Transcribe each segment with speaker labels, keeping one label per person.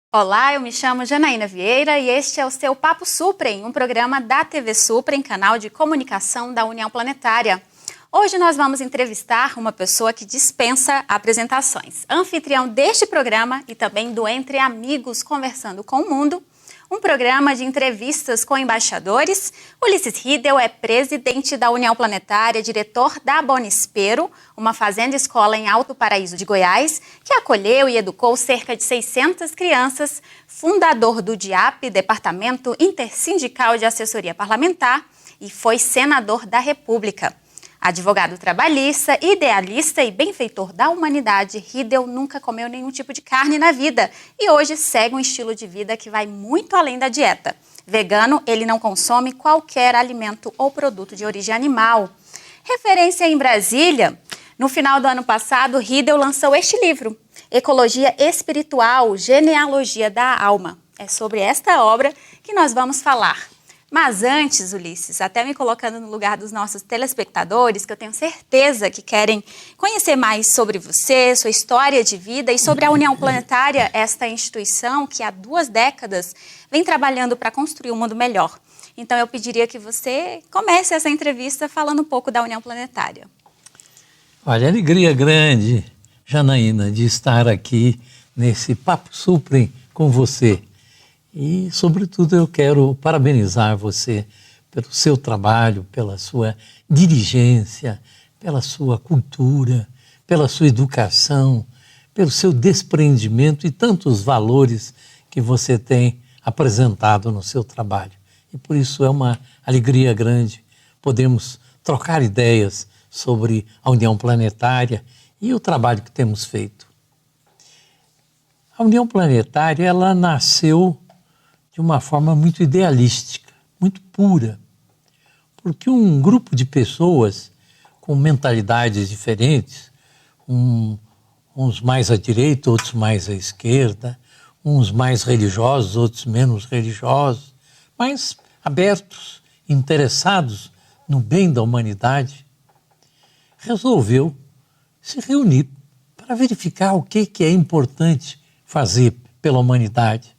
Speaker 1: Olá, eu me chamo Janaína Vieira e este é o seu Papo Suprem, um programa da TV Suprem, canal de comunicação da União Planetária. Hoje nós vamos entrevistar uma pessoa que dispensa apresentações, anfitrião deste programa e também do Entre Amigos Conversando com o Mundo, um programa de entrevistas com embaixadores. Ulisses Riedel é presidente da União Planetária, diretor da Bonispero, uma fazenda-escola em Alto Paraíso de Goiás, que acolheu e educou cerca de 600 crianças, fundador do DIAP, Departamento Intersindical de Assessoria Parlamentar, e foi senador da República. Advogado trabalhista, idealista e benfeitor da humanidade, Riedel nunca comeu nenhum tipo de carne na vida e hoje segue um estilo de vida que vai muito além da dieta. Vegano, ele não consome qualquer alimento ou produto de origem animal. Referência em Brasília, no final do ano passado, Riedel lançou este livro, Ecologia Espiritual, Genealogia da Alma. É sobre esta obra que nós vamos falar. Mas antes, Ulisses, até me colocando no lugar dos nossos telespectadores, que eu tenho certeza que querem conhecer mais sobre você, sua história de vida e sobre a União Planetária, esta instituição que há 2 décadas vem trabalhando para construir um mundo melhor. Então eu pediria que você comece essa entrevista falando um pouco da União Planetária.
Speaker 2: Olha, alegria grande, Janaína, de estar aqui nesse Papo Suprem com você. E, sobretudo, eu quero parabenizar você pelo seu trabalho, pela sua diligência, pela sua cultura, pela sua educação, pelo seu desprendimento e tantos valores que você tem apresentado no seu trabalho. E por isso é uma alegria grande podermos trocar ideias sobre a União Planetária e o trabalho que temos feito. A União Planetária, ela nasceu de uma forma muito idealística, muito pura, porque um grupo de pessoas com mentalidades diferentes, uns mais à direita, outros mais à esquerda, uns mais religiosos, outros menos religiosos, mas abertos, interessados no bem da humanidade, resolveu se reunir para verificar o que é importante fazer pela humanidade.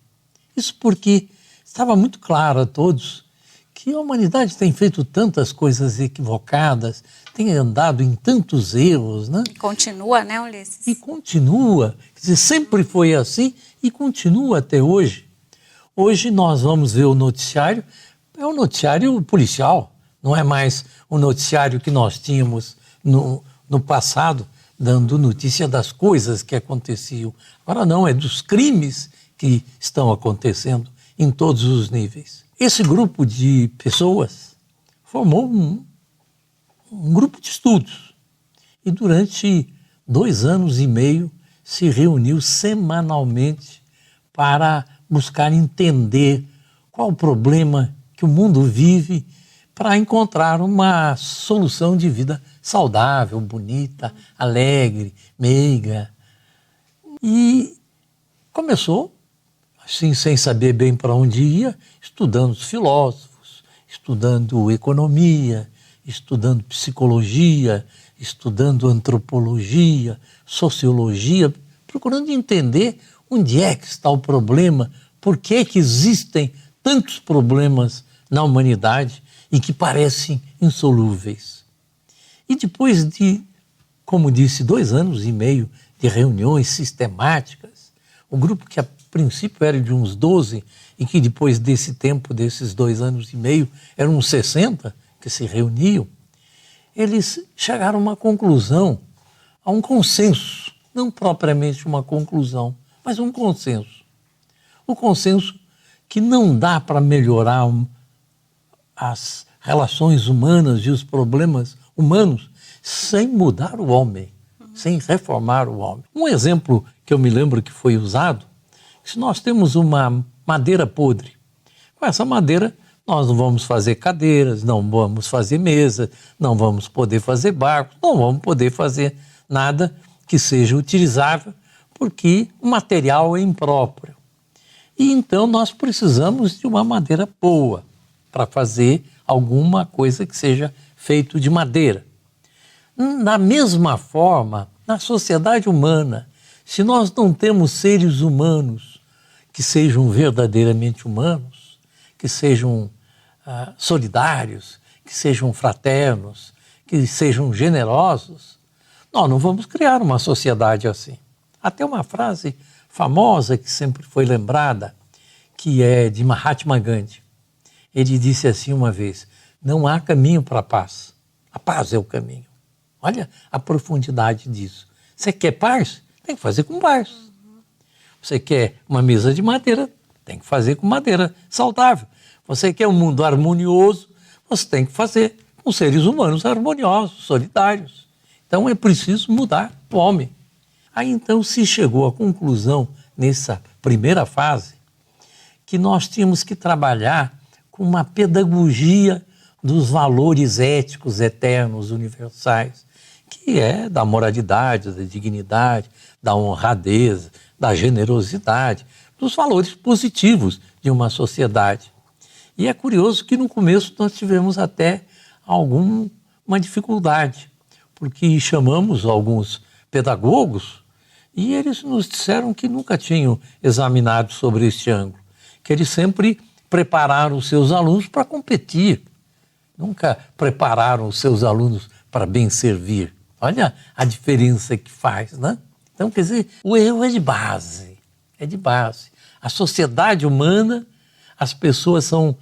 Speaker 2: Isso porque estava muito claro a todos que a humanidade tem feito tantas coisas equivocadas, tem andado em tantos erros, né?
Speaker 1: E continua, né, Ulisses?
Speaker 2: E continua, quer dizer, sempre foi assim e continua até hoje. Hoje nós vamos ver o noticiário, é um noticiário policial, não é mais o noticiário que nós tínhamos no passado, dando notícia das coisas que aconteciam. Agora não, é dos crimes que estão acontecendo em todos os níveis. Esse grupo de pessoas formou um grupo de estudos e durante 2 anos e meio se reuniu semanalmente para buscar entender qual o problema que o mundo vive para encontrar uma solução de vida saudável, bonita, alegre, meiga. E começou assim, sem saber bem para onde ia, estudando os filósofos, estudando economia, estudando psicologia, estudando antropologia, sociologia, procurando entender onde é que está o problema, por que existem tantos problemas na humanidade e que parecem insolúveis. E depois de, como disse, 2 anos e meio de reuniões sistemáticas, o grupo que a princípio era de uns 12 e que depois desse tempo, desses 2 anos e meio, eram uns 60 que se reuniam, eles chegaram a uma conclusão, a um consenso, não propriamente uma conclusão, mas um consenso. O consenso que não dá para melhorar as relações humanas e os problemas humanos sem mudar o homem, sem reformar o homem. Um exemplo que eu me lembro que foi usado, se nós temos uma madeira podre, com essa madeira nós não vamos fazer cadeiras, não vamos fazer mesa, não vamos poder fazer barcos, não vamos poder fazer nada que seja utilizável, porque o material é impróprio. E então nós precisamos de uma madeira boa para fazer alguma coisa que seja feito de madeira. Da mesma forma, na sociedade humana, se nós não temos seres humanos que sejam verdadeiramente humanos, que sejam solidários, que sejam fraternos, que sejam generosos, nós não vamos criar uma sociedade assim. Até uma frase famosa que sempre foi lembrada, que é de Mahatma Gandhi. Ele disse assim uma vez: não há caminho para a paz é o caminho. Olha a profundidade disso. Você quer paz? Tem que fazer com paz. Você quer uma mesa de madeira? Tem que fazer com madeira saudável. Você quer um mundo harmonioso? Você tem que fazer com seres humanos harmoniosos, solidários. Então é preciso mudar o homem. Aí então se chegou à conclusão, nessa primeira fase, que nós tínhamos que trabalhar com uma pedagogia dos valores éticos eternos, universais, que é da moralidade, da dignidade, da honradez, da generosidade, dos valores positivos de uma sociedade. E é curioso que no começo nós tivemos até alguma dificuldade, porque chamamos alguns pedagogos e eles nos disseram que nunca tinham examinado sobre este ângulo, que eles sempre prepararam os seus alunos para competir, nunca prepararam os seus alunos para bem servir. Olha a diferença que faz, né? Então, quer dizer, o erro é de base, A sociedade humana, as pessoas são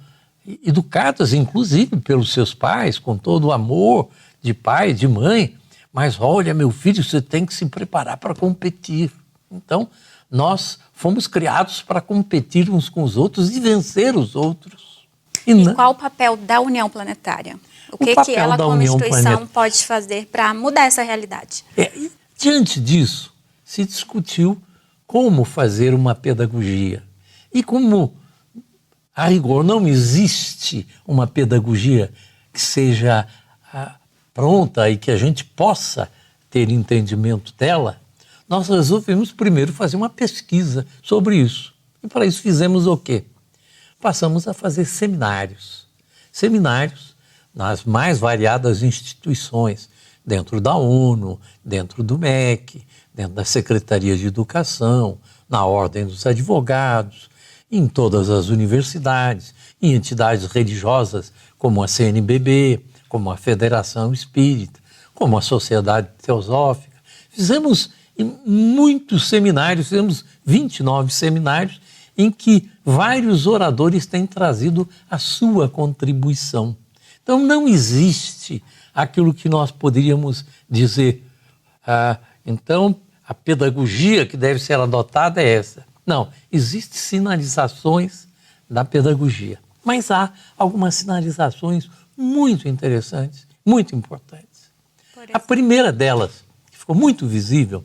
Speaker 2: educadas, inclusive, pelos seus pais, com todo o amor de pai, de mãe, mas olha, meu filho, você tem que se preparar para competir. Então, nós fomos criados para competir uns com os outros e vencer os outros.
Speaker 1: E qual o papel da União Planetária? O que ela, como instituição, pode fazer para mudar essa realidade?
Speaker 2: Diante disso, se discutiu como fazer uma pedagogia. E como, a rigor, não existe uma pedagogia que seja pronta e que a gente possa ter entendimento dela, nós resolvemos primeiro fazer uma pesquisa sobre isso. E para isso fizemos o quê? Passamos a fazer seminários nas mais variadas instituições, dentro da ONU, dentro do MEC, dentro da Secretaria de Educação, na Ordem dos Advogados, em todas as universidades, em entidades religiosas como a CNBB, como a Federação Espírita, como a Sociedade Teosófica. Fizemos muitos seminários, fizemos 29 seminários, em que vários oradores têm trazido a sua contribuição. Então, não existe aquilo que nós poderíamos dizer, então, a pedagogia que deve ser adotada é essa. Não, existem sinalizações da pedagogia, mas há algumas sinalizações muito interessantes, muito importantes. A primeira delas, que ficou muito visível,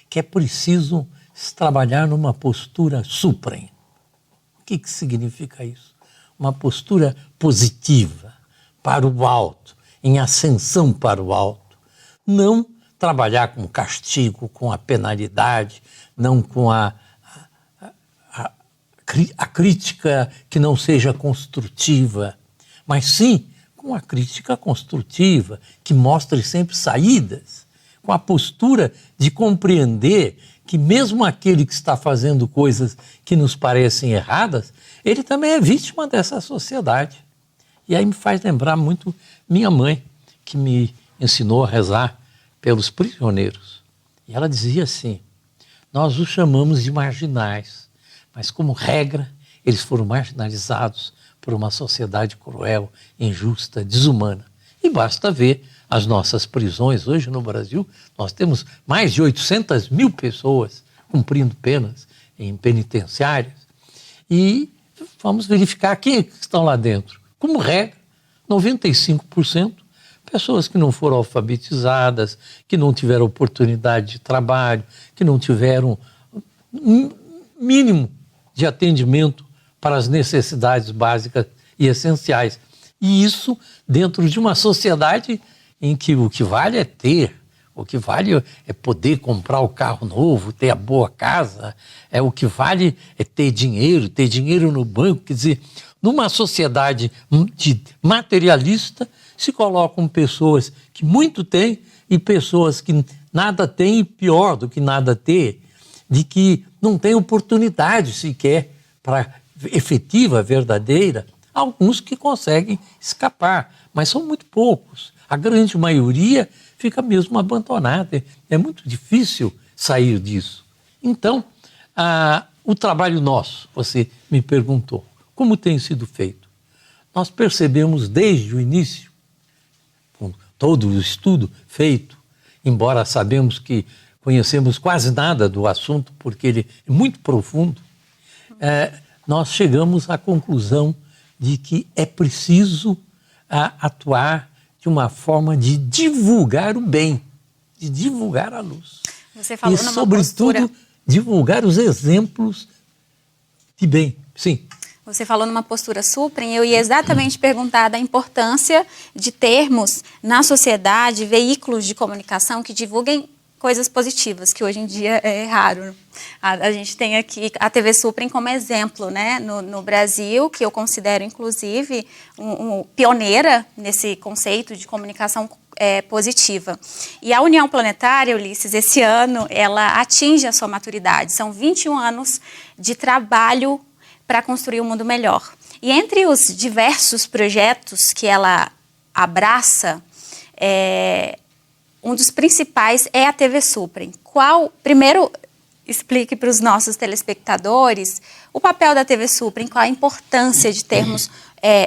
Speaker 2: que é preciso se trabalhar numa postura suprem. O que significa isso? Uma postura positiva, para o alto, em ascensão para o alto. Não trabalhar com castigo, com a penalidade, não com a crítica que não seja construtiva, mas sim com a crítica construtiva, que mostre sempre saídas, com a postura de compreender que mesmo aquele que está fazendo coisas que nos parecem erradas, ele também é vítima dessa sociedade. E aí me faz lembrar muito minha mãe, que me ensinou a rezar pelos prisioneiros. E ela dizia assim: nós os chamamos de marginais, mas como regra, eles foram marginalizados por uma sociedade cruel, injusta, desumana. E basta ver as nossas prisões. Hoje no Brasil, nós temos mais de 800 mil pessoas cumprindo penas em penitenciárias. E vamos verificar quem é que estão lá dentro. Como regra, 95% pessoas que não foram alfabetizadas, que não tiveram oportunidade de trabalho, que não tiveram mínimo de atendimento para as necessidades básicas e essenciais. E isso dentro de uma sociedade em que o que vale é ter, o que vale é poder comprar o carro novo, ter a boa casa, o que vale é ter dinheiro no banco. Quer dizer, numa sociedade materialista se colocam pessoas que muito têm e pessoas que nada têm e pior do que nada ter, de que não tem oportunidade sequer para efetiva, verdadeira. Alguns que conseguem escapar, mas são muito poucos. A grande maioria fica mesmo abandonada. É muito difícil sair disso. Então, o trabalho nosso, você me perguntou, como tem sido feito? Nós percebemos desde o início, com todo o estudo feito, embora sabemos que conhecemos quase nada do assunto, porque ele é muito profundo, nós chegamos à conclusão de que é preciso atuar de uma forma de divulgar o bem, de divulgar a luz.
Speaker 1: Você falou
Speaker 2: e,
Speaker 1: numa
Speaker 2: sobretudo,
Speaker 1: postura...
Speaker 2: divulgar os exemplos de bem. Sim.
Speaker 1: Você falou numa postura suprem, eu ia exatamente perguntar da importância de termos na sociedade veículos de comunicação que divulguem coisas positivas, que hoje em dia é raro. A gente tem aqui a TV Suprem como exemplo, né, no Brasil, que eu considero, inclusive, pioneira nesse conceito de comunicação positiva. E a União Planetária, Ulisses, esse ano, ela atinge a sua maturidade. São 21 anos de trabalho para construir um mundo melhor. E entre os diversos projetos que ela abraça, um dos principais é a TV Suprem. Primeiro, explique para os nossos telespectadores o papel da TV Suprem, qual a importância de termos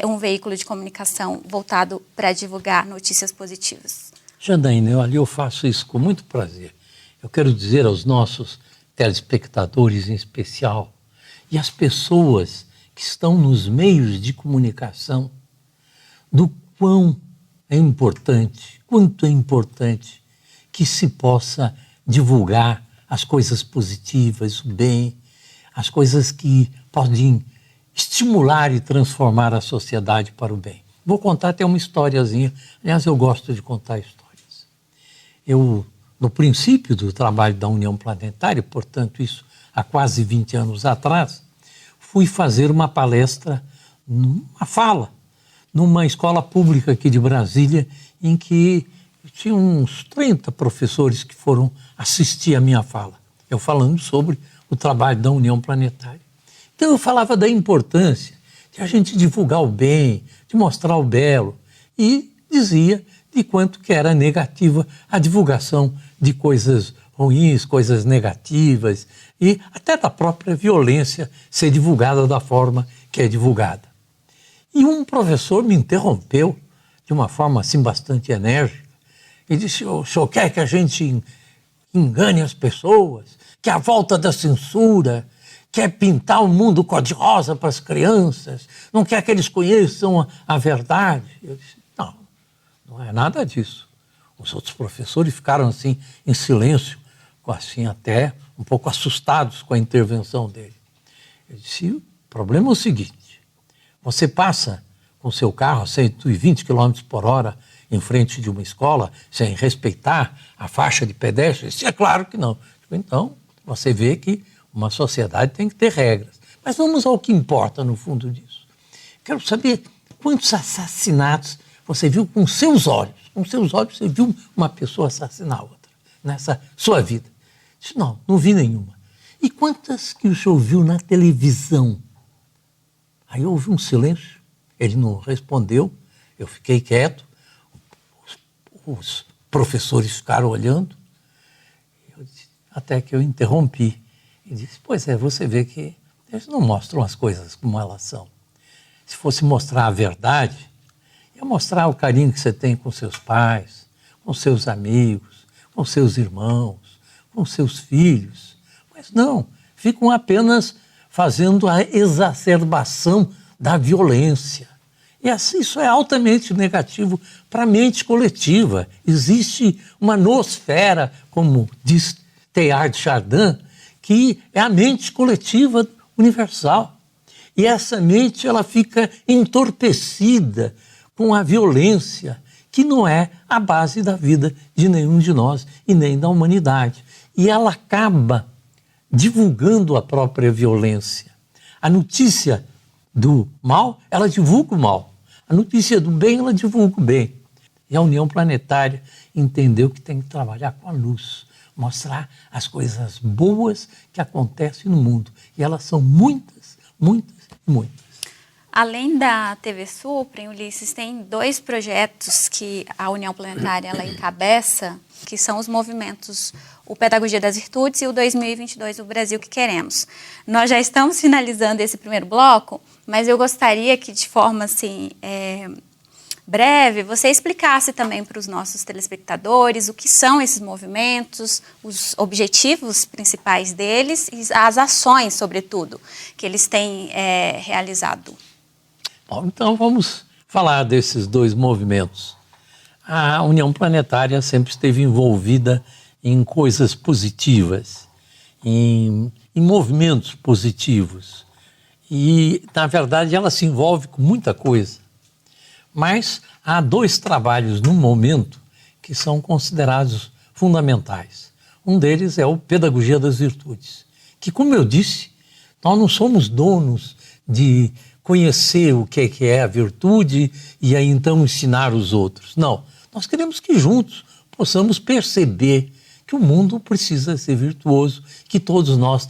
Speaker 1: um veículo de comunicação voltado para divulgar notícias positivas.
Speaker 2: Janaína, eu faço isso com muito prazer. Eu quero dizer aos nossos telespectadores em especial e às pessoas que estão nos meios de comunicação do quanto é importante que se possa divulgar as coisas positivas, o bem, as coisas que podem estimular e transformar a sociedade para o bem. Vou contar até uma historiazinha. Aliás, eu gosto de contar histórias. No princípio do trabalho da União Planetária, portanto, isso há quase 20 anos atrás, fui fazer uma palestra, uma fala, numa escola pública aqui de Brasília, em que tinha uns 30 professores que foram assistir a minha fala. Eu falando sobre o trabalho da União Planetária. Então eu falava da importância de a gente divulgar o bem, de mostrar o belo, e dizia de quanto que era negativa a divulgação de coisas ruins, coisas negativas, e até da própria violência ser divulgada da forma que é divulgada. E um professor me interrompeu de uma forma assim bastante enérgica e disse: o senhor quer que a gente engane as pessoas, que a volta da censura, quer pintar o mundo cor-de-rosa para as crianças, não quer que eles conheçam a verdade? Eu disse: não é nada disso. Os outros professores ficaram assim em silêncio, assim até um pouco assustados com a intervenção dele. Eu disse: o problema é o seguinte, você passa com seu carro a 120 km por hora em frente de uma escola sem respeitar a faixa de pedestres? É claro que não. Então, você vê que uma sociedade tem que ter regras. Mas vamos ao que importa no fundo disso. Quero saber quantos assassinatos você viu com seus olhos. Com seus olhos você viu uma pessoa assassinar outra nessa sua vida. Disse: não vi nenhuma. E quantas que o senhor viu na televisão? Aí houve um silêncio, ele não respondeu, eu fiquei quieto, os professores ficaram olhando, até que eu interrompi e disse: pois é, você vê que eles não mostram as coisas como elas são. Se fosse mostrar a verdade, ia mostrar o carinho que você tem com seus pais, com seus amigos, com seus irmãos, com seus filhos. Mas não, ficam apenas fazendo a exacerbação da violência. E assim, isso é altamente negativo para a mente coletiva. Existe uma nosfera, como diz Teilhard de Chardin, que é a mente coletiva universal. E essa mente ela fica entorpecida com a violência, que não é a base da vida de nenhum de nós e nem da humanidade. E ela acaba divulgando a própria violência. A notícia do mal, ela divulga o mal. A notícia do bem, ela divulga o bem. E a União Planetária entendeu que tem que trabalhar com a luz, mostrar as coisas boas que acontecem no mundo. E elas são muitas, muitas e muitas.
Speaker 1: Além da TV Suprem, Ulisses, tem 2 projetos que a União Planetária ela encabeça, que são os movimentos o Pedagogia das Virtudes e o 2022, o Brasil que Queremos. Nós já estamos finalizando esse primeiro bloco, mas eu gostaria que, de forma assim, breve, você explicasse também para os nossos telespectadores o que são esses movimentos, os objetivos principais deles e as ações, sobretudo, que eles têm realizado.
Speaker 2: Bom, então vamos falar desses 2 movimentos. A União Planetária sempre esteve envolvida em coisas positivas, em movimentos positivos. E, na verdade, ela se envolve com muita coisa. Mas há 2 trabalhos no momento que são considerados fundamentais. Um deles é o Pedagogia das Virtudes, que, como eu disse, nós não somos donos de conhecer o que é a virtude e aí então ensinar os outros. Não, nós queremos que juntos possamos perceber que o mundo precisa ser virtuoso, que todos nós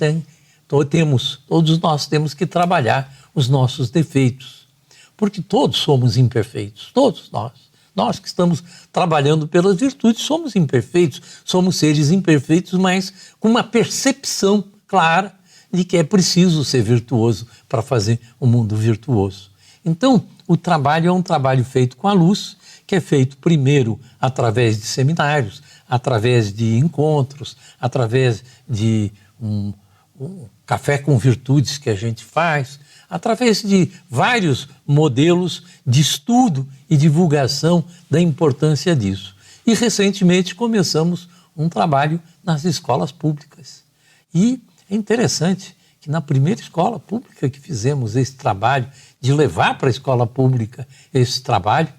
Speaker 2: temos que trabalhar os nossos defeitos, porque todos somos imperfeitos, todos nós. Nós que estamos trabalhando pelas virtudes somos imperfeitos, somos seres imperfeitos, mas com uma percepção clara de que é preciso ser virtuoso para fazer o mundo virtuoso. Então, o trabalho é um trabalho feito com a luz, que é feito primeiro através de seminários, através de encontros, através de um café com virtudes que a gente faz, através de vários modelos de estudo e divulgação da importância disso. E recentemente começamos um trabalho nas escolas públicas. E é interessante que na primeira escola pública que fizemos esse trabalho, de levar para a escola pública esse trabalho,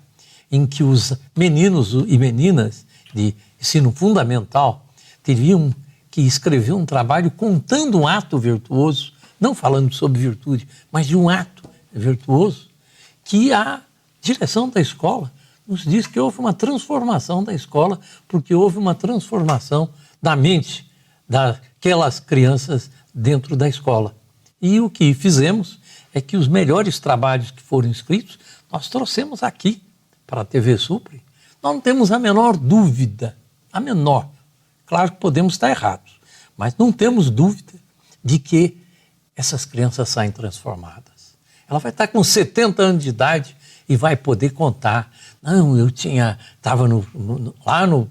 Speaker 2: em que os meninos e meninas de ensino fundamental teriam que escrever um trabalho contando um ato virtuoso, não falando sobre virtude, mas de um ato virtuoso, que a direção da escola nos diz que houve uma transformação da escola, porque houve uma transformação da mente daquelas crianças dentro da escola. E o que fizemos é que os melhores trabalhos que foram escritos, nós trouxemos aqui para a TV Suprem. Nós não temos a menor dúvida, a menor. Claro que podemos estar errados, mas não temos dúvida de que essas crianças saem transformadas. Ela vai estar com 70 anos de idade e vai poder contar. Não, eu estava lá no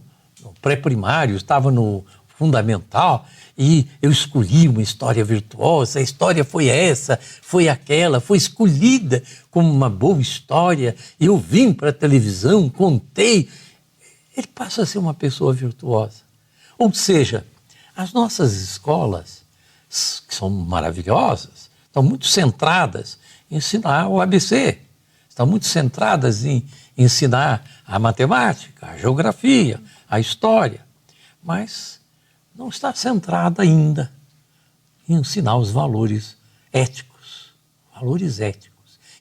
Speaker 2: pré-primário, estava no fundamental e eu escolhi uma história virtuosa, a história foi essa, foi aquela, foi escolhida como uma boa história, eu vim para a televisão, contei. Ele passa a ser uma pessoa virtuosa. Ou seja, as nossas escolas, que são maravilhosas, estão muito centradas em ensinar o ABC, estão muito centradas em ensinar a matemática, a geografia, a história, mas não está centrada ainda em ensinar os valores éticos,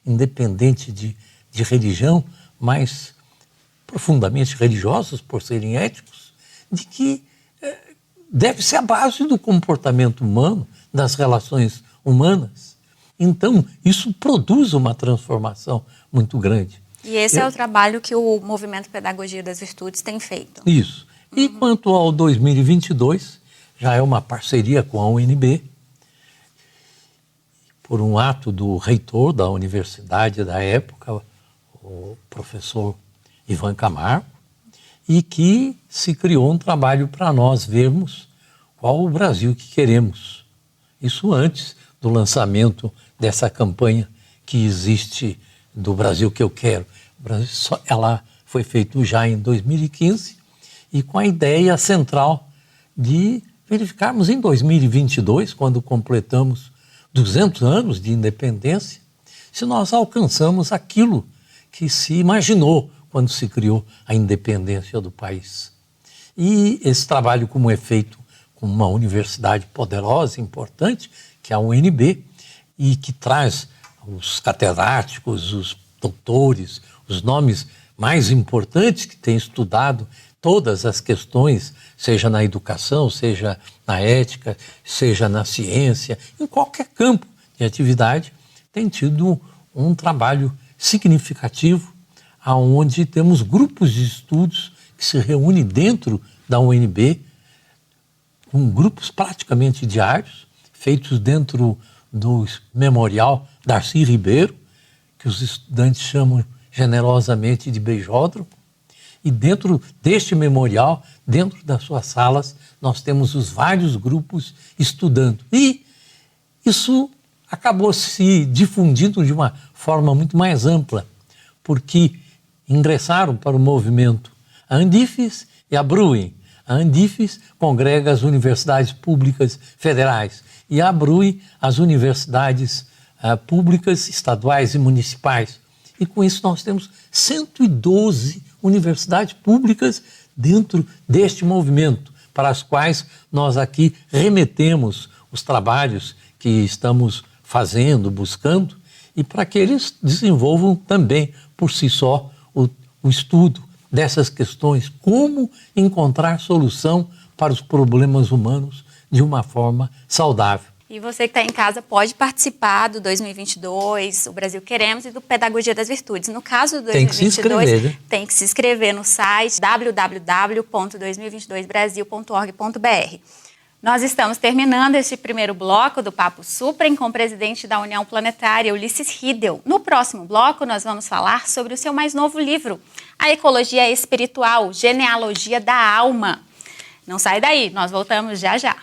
Speaker 2: independente de religião, mas profundamente religiosos por serem éticos, de que deve ser a base do comportamento humano, das relações humanas. Então, isso produz uma transformação muito grande.
Speaker 1: E esse é o trabalho que o Movimento Pedagogia das Virtudes tem feito.
Speaker 2: Isso. E quanto ao 2022, já é uma parceria com a UNB, por um ato do reitor da universidade da época, o professor Ivan Camargo, e que se criou um trabalho para nós vermos qual o Brasil que queremos. Isso antes do lançamento dessa campanha que existe do Brasil que eu quero. Ela foi feita já em 2015 e com a ideia central de verificarmos em 2022, quando completamos 200 anos de independência, se nós alcançamos aquilo que se imaginou quando se criou a independência do país. E esse trabalho, como é feito com uma universidade poderosa, importante, que é a UNB, e que traz os catedráticos, os doutores, os nomes mais importantes que têm estudado todas as questões, seja na educação, seja na ética, seja na ciência, em qualquer campo de atividade, tem tido um trabalho significativo, onde temos grupos de estudos que se reúnem dentro da UNB, com grupos praticamente diários, feitos dentro do Memorial Darcy Ribeiro, que os estudantes chamam generosamente de beijódromo. E dentro deste memorial, dentro das suas salas, nós temos os vários grupos estudando. E isso acabou se difundindo de uma forma muito mais ampla, porque ingressaram para o movimento a Andifes e a Bruin. A Andifes congrega as universidades públicas federais e a Bruin as universidades públicas, estaduais e municipais. E com isso nós temos 112 universidades públicas dentro deste movimento, para as quais nós aqui remetemos os trabalhos que estamos fazendo, buscando, e para que eles desenvolvam também por si só o estudo dessas questões, como encontrar solução para os problemas humanos de uma forma saudável.
Speaker 1: E você que está em casa pode participar do 2022, o Brasil Queremos, e do Pedagogia das Virtudes. No caso do 2022, tem que se inscrever no site www.2022brasil.org.br. Nós estamos terminando este primeiro bloco do Papo Suprem com o presidente da União Planetária, Ulisses Riedel. No próximo bloco, nós vamos falar sobre o seu mais novo livro, A Ecologia Espiritual, Genealogia da Alma. Não sai daí, nós voltamos já já.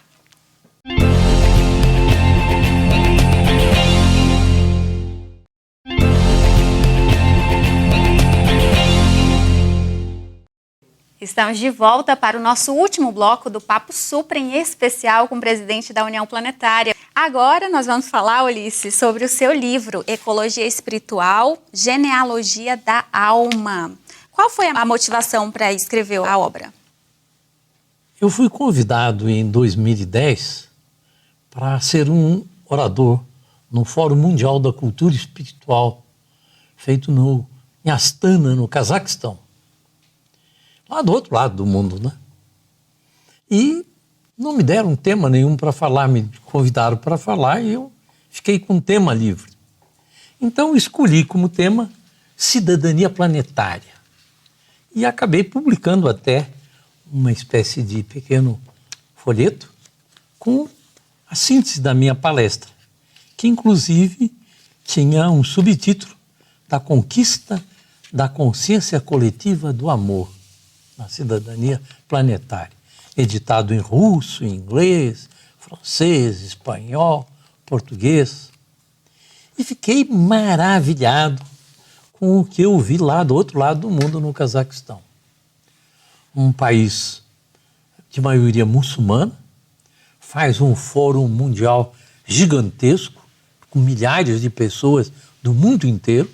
Speaker 1: Estamos de volta para o nosso último bloco do Papo Suprem especial com o presidente da União Planetária. Agora nós vamos falar, Ulisses, sobre o seu livro, Ecologia Espiritual, Genealogia da Alma. Qual foi a motivação para escrever a obra?
Speaker 2: Eu fui convidado em 2010 para ser um orador no Fórum Mundial da Cultura Espiritual, feito em Astana, no Cazaquistão. Lá do outro lado do mundo, né? E não me deram tema nenhum para falar, me convidaram para falar e eu fiquei com um tema livre. Então escolhi como tema Cidadania Planetária e acabei publicando até uma espécie de pequeno folheto com a síntese da minha palestra, que inclusive tinha um subtítulo da conquista da consciência coletiva do amor. A cidadania planetária, editado em russo, em inglês, francês, espanhol, português. E fiquei maravilhado com o que eu vi lá do outro lado do mundo, no Cazaquistão. Um país de maioria muçulmana, faz um fórum mundial gigantesco, com milhares de pessoas do mundo inteiro,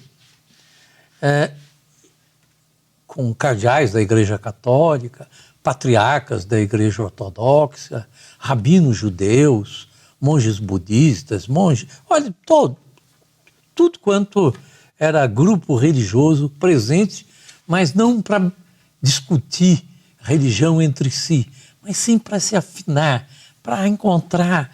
Speaker 2: com cardeais da Igreja Católica, patriarcas da Igreja Ortodoxa, rabinos judeus, monges budistas, olha, tudo quanto era grupo religioso presente, mas não para discutir religião entre si, mas sim para se afinar, para encontrar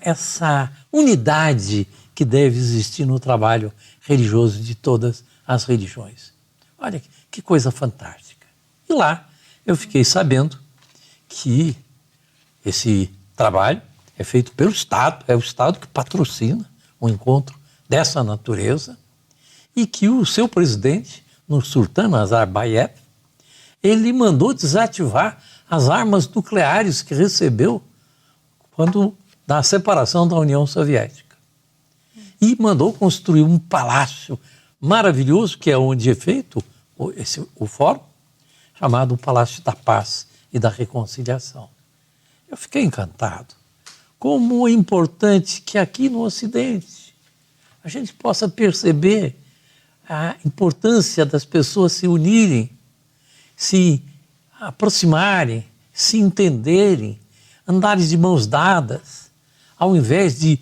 Speaker 2: essa unidade que deve existir no trabalho religioso de todas as religiões. Olha que coisa fantástica. E lá eu fiquei sabendo que esse trabalho é feito pelo Estado, é o Estado que patrocina um encontro dessa natureza e que o seu presidente, Nursultan Nazarbayev, ele mandou desativar as armas nucleares que recebeu na separação da União Soviética. E mandou construir um palácio maravilhoso, que é onde é feito o fórum, chamado Palácio da Paz e da Reconciliação. Eu fiquei encantado. Como é importante que aqui no Ocidente a gente possa perceber a importância das pessoas se unirem, se aproximarem, se entenderem, andarem de mãos dadas, ao invés de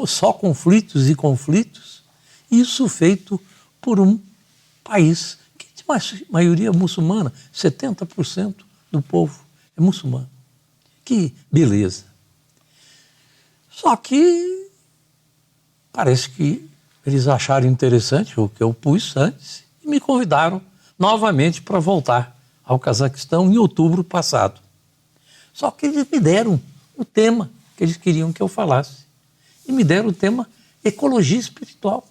Speaker 2: só conflitos e conflitos. Isso feito por um país que de maioria muçulmana, 70% do povo é muçulmano. Que beleza. Só que parece que eles acharam interessante o que eu pus antes e me convidaram novamente para voltar ao Cazaquistão em outubro passado. Só que eles me deram o tema que eles queriam que eu falasse. E me deram o tema ecologia espiritual.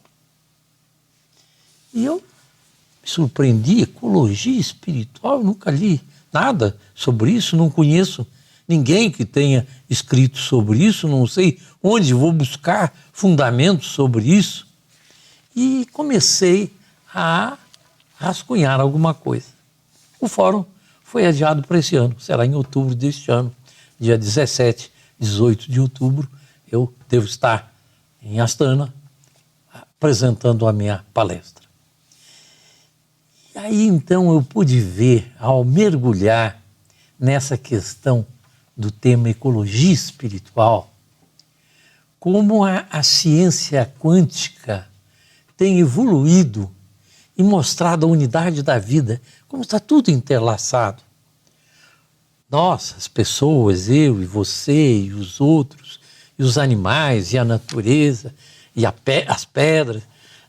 Speaker 2: E eu me surpreendi, ecologia espiritual, eu nunca li nada sobre isso, não conheço ninguém que tenha escrito sobre isso, não sei onde vou buscar fundamentos sobre isso. E comecei a rascunhar alguma coisa. O fórum foi adiado para esse ano, será em outubro deste ano, dia 17, 18 de outubro, eu devo estar em Astana apresentando a minha palestra. E aí então eu pude ver, ao mergulhar nessa questão do tema ecologia espiritual, como a ciência quântica tem evoluído e mostrado a unidade da vida, como está tudo entrelaçado. Nós, as pessoas, eu e você e os outros, e os animais, e a natureza, e as pedras,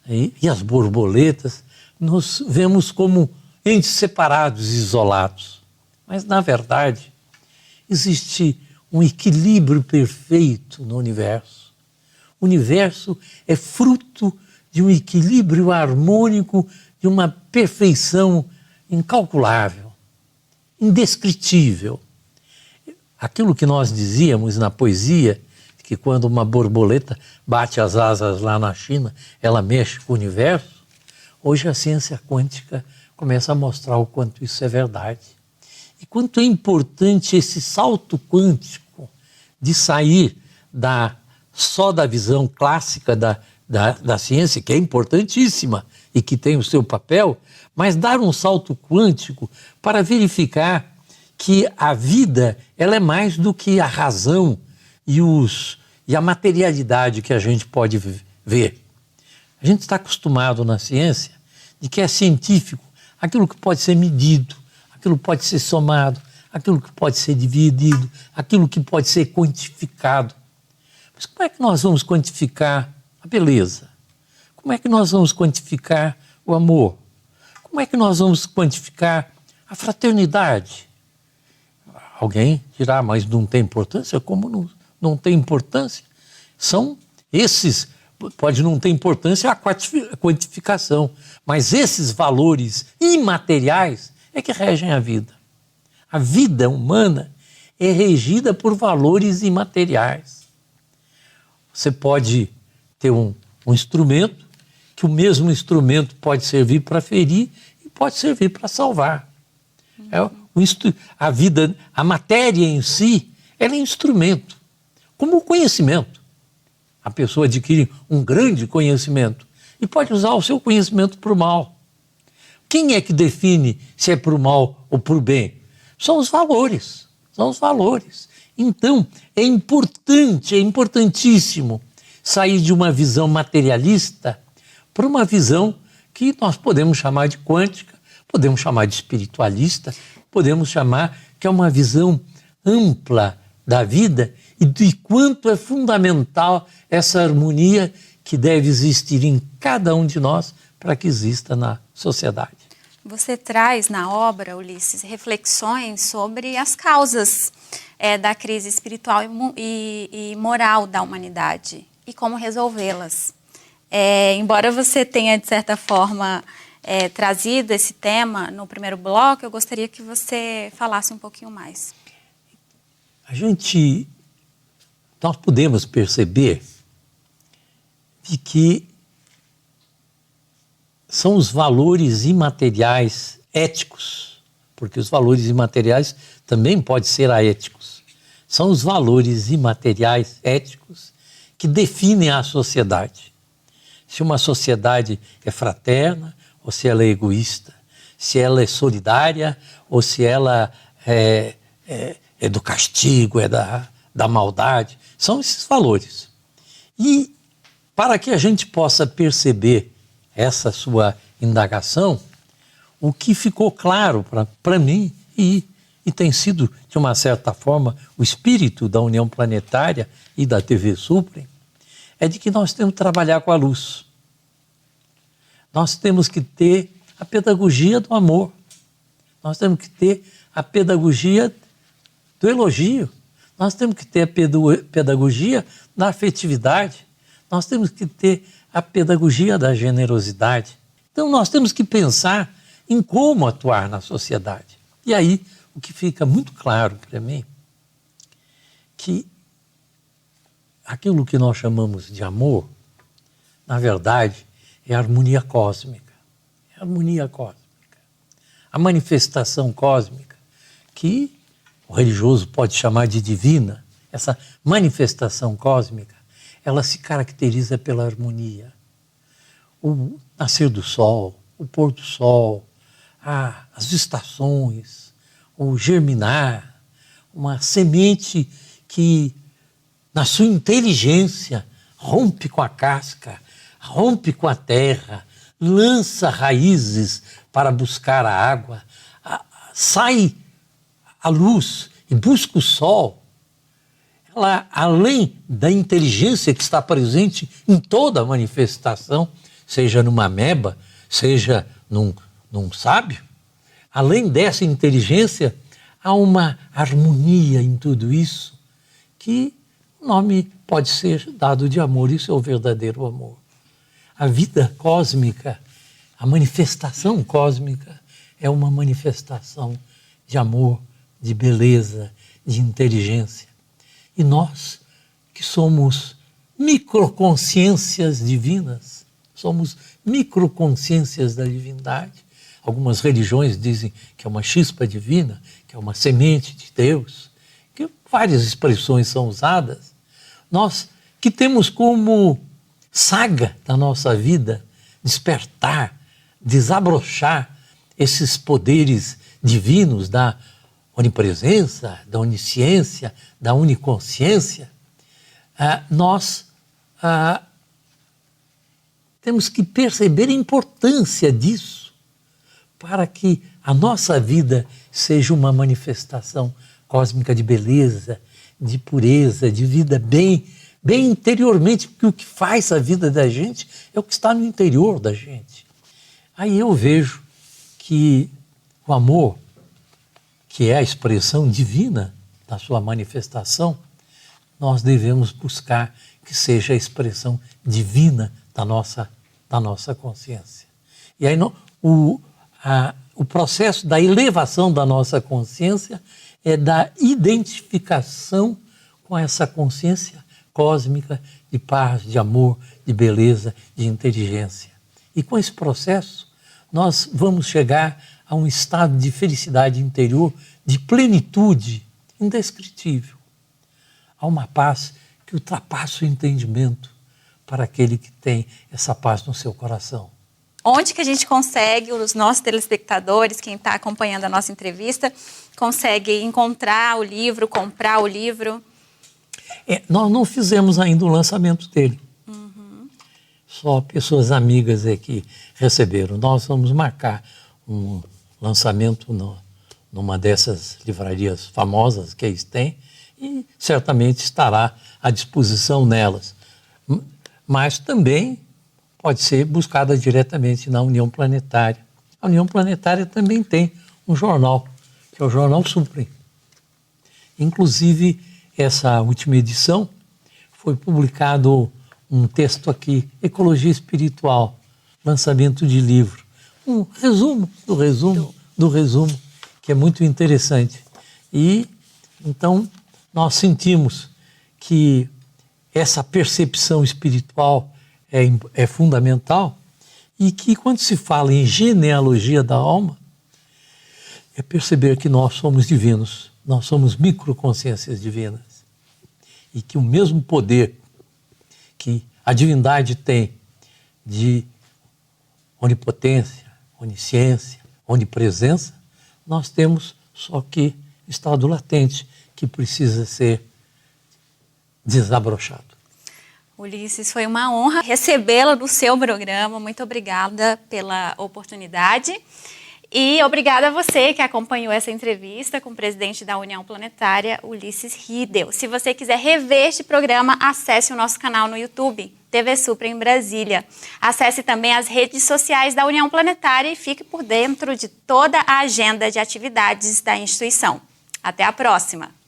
Speaker 2: e as borboletas, nos vemos como entes separados e isolados. Mas, na verdade, existe um equilíbrio perfeito no universo. O universo é fruto de um equilíbrio harmônico, de uma perfeição incalculável, indescritível. Aquilo que nós dizíamos na poesia, que quando uma borboleta bate as asas lá na China, ela mexe com o universo, hoje a ciência quântica começa a mostrar o quanto isso é verdade. E quanto é importante esse salto quântico de sair só da visão clássica da ciência, que é importantíssima e que tem o seu papel, mas dar um salto quântico para verificar que a vida ela é mais do que a razão e a materialidade que a gente pode ver. A gente está acostumado na ciência de que é científico aquilo que pode ser medido, aquilo que pode ser somado, aquilo que pode ser dividido, aquilo que pode ser quantificado. Mas como é que nós vamos quantificar a beleza? Como é que nós vamos quantificar o amor? Como é que nós vamos quantificar a fraternidade? Alguém dirá, mas não tem importância? Como não tem importância? São esses, pode não ter importância a quantificação, mas esses valores imateriais é que regem a vida. A vida humana é regida por valores imateriais. Você pode ter um instrumento, que o mesmo instrumento pode servir para ferir e pode servir para salvar. A vida, a matéria em si, ela é instrumento, como o conhecimento. A pessoa adquire um grande conhecimento e pode usar o seu conhecimento para o mal. Quem é que define se é para o mal ou para o bem? São os valores, Então, é importantíssimo sair de uma visão materialista para uma visão que nós podemos chamar de quântica, podemos chamar de espiritualista, podemos chamar que é uma visão ampla da vida e de quanto é fundamental essa harmonia que deve existir em cada um de nós para que exista na sociedade.
Speaker 1: Você traz na obra, Ulisses, reflexões sobre as causas da crise espiritual e moral da humanidade e como resolvê-las. Embora você tenha, de certa forma, trazido esse tema no primeiro bloco, eu gostaria que você falasse um pouquinho mais.
Speaker 2: Nós podemos perceber de que são os valores imateriais éticos, porque os valores imateriais também podem ser aéticos. São os valores imateriais éticos que definem a sociedade. Se uma sociedade é fraterna ou se ela é egoísta, se ela é solidária ou se ela é do castigo, é da maldade. São esses valores. E para que a gente possa perceber essa sua indagação, o que ficou claro para mim e e tem sido, de uma certa forma, o espírito da União Planetária e da TV Suprem, é de que nós temos que trabalhar com a luz. Nós temos que ter a pedagogia do amor. Nós temos que ter a pedagogia do elogio. Nós temos que ter a pedagogia da afetividade. Nós temos que ter a pedagogia da generosidade. Então nós temos que pensar em como atuar na sociedade. E aí o que fica muito claro para mim, que aquilo que nós chamamos de amor, na verdade, é a harmonia cósmica. É a harmonia cósmica. A manifestação cósmica, que o religioso pode chamar de divina, essa manifestação cósmica, ela se caracteriza pela harmonia. O nascer do sol, o pôr do sol, as estações, o germinar, uma semente que, na sua inteligência, rompe com a casca, rompe com a terra, lança raízes para buscar a água, sai à luz e busca o sol. Ela, além da inteligência que está presente em toda a manifestação, seja numa ameba, seja num sábio, além dessa inteligência, há uma harmonia em tudo isso, que o nome pode ser dado de amor. Isso é o verdadeiro amor. A vida cósmica, a manifestação cósmica, é uma manifestação de amor, de beleza, de inteligência. E nós, que somos microconsciências divinas, somos microconsciências da divindade. Algumas religiões dizem que é uma chispa divina, que é uma semente de Deus, que várias expressões são usadas. Nós que temos como saga da nossa vida despertar, desabrochar esses poderes divinos da onipresença, da onisciência, da uniconsciência, nós temos que perceber a importância disso para que a nossa vida seja uma manifestação cósmica de beleza, de pureza, de vida bem interiormente, porque o que faz a vida da gente é o que está no interior da gente. Aí eu vejo que o amor, que é a expressão divina da sua manifestação, nós devemos buscar que seja a expressão divina da nossa consciência. E aí o processo da elevação da nossa consciência é da identificação com essa consciência cósmica de paz, de amor, de beleza, de inteligência. E com esse processo, nós vamos chegar a um estado de felicidade interior, de plenitude indescritível. Há uma paz que ultrapassa o entendimento para aquele que tem essa paz no seu coração.
Speaker 1: Onde que a gente consegue, os nossos telespectadores, quem está acompanhando a nossa entrevista, consegue encontrar o livro, comprar o livro?
Speaker 2: Nós não fizemos ainda o lançamento dele. Só pessoas amigas que receberam. Nós vamos marcar um lançamento numa dessas livrarias famosas que eles têm e certamente estará à disposição nelas. Mas também pode ser buscada diretamente na União Planetária. A União Planetária também tem um jornal, que é o Jornal Suprem. Inclusive, essa última edição foi publicado um texto aqui, Ecologia Espiritual, lançamento de livro. Um resumo do resumo, que é muito interessante. E, então, nós sentimos que essa percepção espiritual é fundamental e que, quando se fala em genealogia da alma, é perceber que nós somos divinos, nós somos microconsciências divinas e que o mesmo poder que a divindade tem de onipotência, onisciência, onipresença, nós temos só que estado latente que precisa ser desabrochado.
Speaker 1: Ulisses, foi uma honra recebê-la no seu programa. Muito obrigada pela oportunidade. E obrigada a você que acompanhou essa entrevista com o presidente da União Planetária, Ulisses Riedel. Se você quiser rever este programa, acesse o nosso canal no YouTube, TV Suprem Brasília. Acesse também as redes sociais da União Planetária e fique por dentro de toda a agenda de atividades da instituição. Até a próxima!